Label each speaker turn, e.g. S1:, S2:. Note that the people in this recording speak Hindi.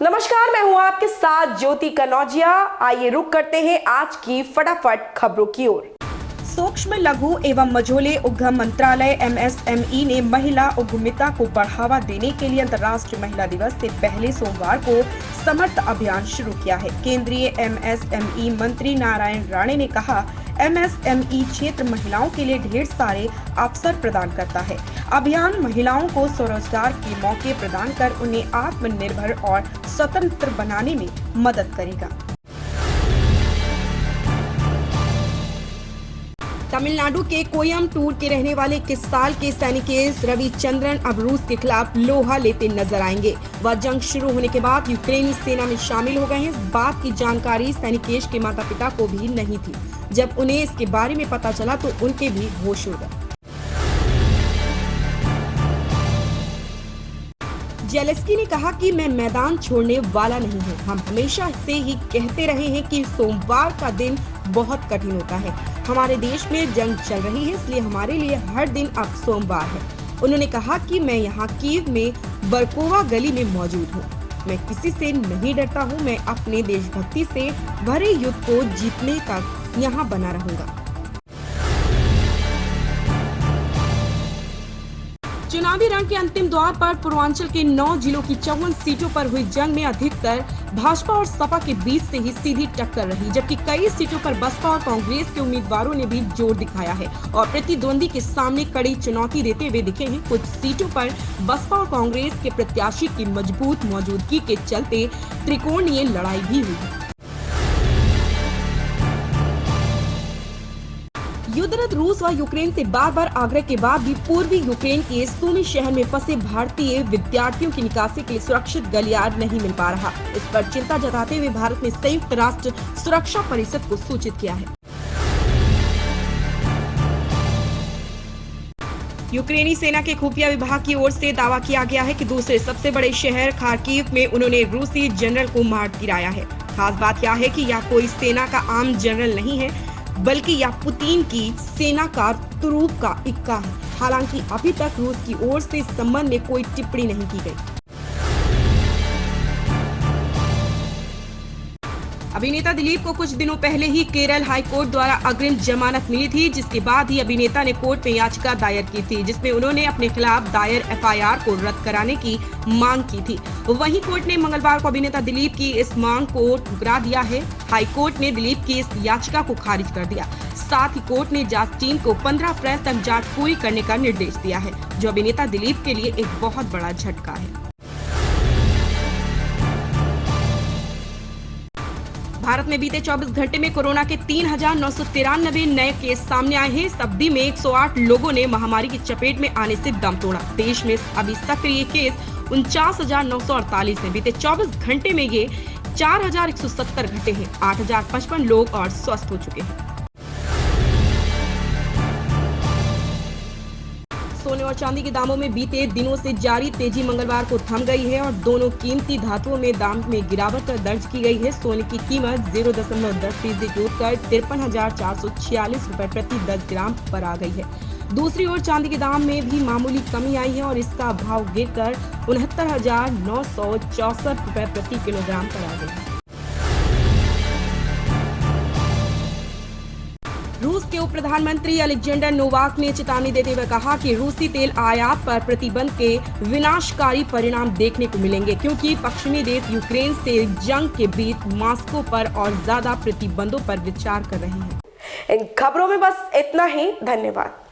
S1: नमस्कार, मैं हूं आपके साथ ज्योति कनौजिया। आइए रुक करते हैं आज की फटाफट खबरों की ओर। सूक्ष्म लघु एवं मझोले उद्यम मंत्रालय MSME ने महिला उद्यमिता को बढ़ावा देने के लिए अंतर्राष्ट्रीय महिला दिवस से पहले सोमवार को समर्थ अभियान शुरू किया है। केंद्रीय MSME मंत्री नारायण राणे ने कहा, MSME क्षेत्र महिलाओं के लिए ढेर सारे अवसर प्रदान करता है। अभियान महिलाओं को स्वरोजगार के मौके प्रदान कर उन्हें आत्मनिर्भर और स्वतंत्र बनाने में मदद करेगा। तमिलनाडु के कोयम्बटूर के रहने वाले 21 साल के सैनिकेश रविचंद्रन अब रूस के खिलाफ लोहा लेते नजर आएंगे। वह जंग शुरू होने के बाद यूक्रेनी सेना में शामिल हो गए हैं। इस बात की जानकारी सैनिकेश के माता पिता को भी नहीं थी। जब उन्हें इसके बारे में पता चला तो उनके भी होश उड़ गए। जेलेंस्की ने कहा कि मैं मैदान छोड़ने वाला नहीं हूं। हम हमेशा से ही कहते रहे हैं कि सोमवार का दिन बहुत कठिन होता है। हमारे देश में जंग चल रही है, इसलिए हमारे लिए हर दिन अब सोमवार है। उन्होंने कहा कि मैं यहाँ कीव में बरकोवा गली में मौजूद हूँ। मैं किसी से नहीं डरता हूँ। मैं अपने देशभक्ति से भरे युद्ध को जीतने तक यहाँ बना रहूंगा। चुनावी रण के अंतिम द्वार पर पूर्वांचल के 9 जिलों की 54 सीटों पर हुई जंग में अधिकतर भाजपा और सपा के बीच से ही सीधी टक्कर रही, जबकि कई सीटों पर बसपा और कांग्रेस के उम्मीदवारों ने भी जोर दिखाया है और प्रतिद्वंदी के सामने कड़ी चुनौती देते हुए दिखे हैं। कुछ सीटों पर बसपा और कांग्रेस के प्रत्याशी की मजबूत मौजूदगी के चलते त्रिकोणीय लड़ाई भी हुई है। युद्धरत रूस व यूक्रेन से बार बार आग्रह के बाद भी पूर्वी यूक्रेन के सूमी शहर में फंसे भारतीय विद्यार्थियों की निकासी के लिए सुरक्षित गलियारा नहीं मिल पा रहा। इस पर चिंता जताते हुए भारत ने संयुक्त राष्ट्र सुरक्षा परिषद को सूचित किया है। यूक्रेनी सेना के खुफिया विभाग की ओर से दावा किया गया है कि दूसरे सबसे बड़े शहर खार्किव में उन्होंने रूसी जनरल को मार गिराया है। खास बात यह है कि यह कोई सेना का आम जनरल नहीं है, बल्कि यह पुतिन की सेना का तुरूप का इक्का है। हालांकि अभी तक रूस की ओर से इस संबंध में कोई टिप्पणी नहीं की गई। अभिनेता दिलीप को कुछ दिनों पहले ही केरल हाई कोर्ट द्वारा अग्रिम जमानत मिली थी, जिसके बाद ही अभिनेता ने कोर्ट में याचिका दायर की थी, जिसमें उन्होंने अपने खिलाफ दायर FIR को रद्द कराने की मांग की थी। वहीं कोर्ट ने मंगलवार को अभिनेता दिलीप की इस मांग को ठुकरा दिया है। हाई कोर्ट ने दिलीप की इस याचिका को खारिज कर दिया। साथ ही कोर्ट ने जांच टीम को 15 अप्रैल तक जांच पूरी करने का निर्देश दिया है, जो अभिनेता दिलीप के लिए एक बहुत बड़ा झटका है। भारत में बीते 24 घंटे में कोरोना के 3,993 नए केस सामने आए हैं। इस अवधि में 108 लोगों ने महामारी की चपेट में आने से दम तोड़ा। देश में अभी सक्रिय केस 49,948 हैं। बीते 24 घंटे में ये 4,170 घटे हैं। 8,055 लोग और स्वस्थ हो चुके हैं। सोने और चांदी के दामों में बीते दिनों से जारी तेजी मंगलवार को थम गई है और दोनों कीमती धातुओं में दाम में गिरावट दर्ज की गई है। सोने की कीमत 0.10% जुटकर 53,446 रुपए प्रति 10 ग्राम पर आ गई है। दूसरी ओर चांदी के दाम में भी मामूली कमी आई है और इसका भाव गिरकर 69,964 रुपए प्रति किलोग्राम पर आ गई है। रूस के उप प्रधानमंत्री अलेक्जेंडर नोवाक ने चेतावनी देते हुए कहा कि रूसी तेल आयात पर प्रतिबंध के विनाशकारी परिणाम देखने को मिलेंगे, क्योंकि पश्चिमी देश यूक्रेन से जंग के बीच मॉस्को पर और ज्यादा प्रतिबंधों पर विचार कर रहे हैं। इन खबरों में बस इतना ही। धन्यवाद।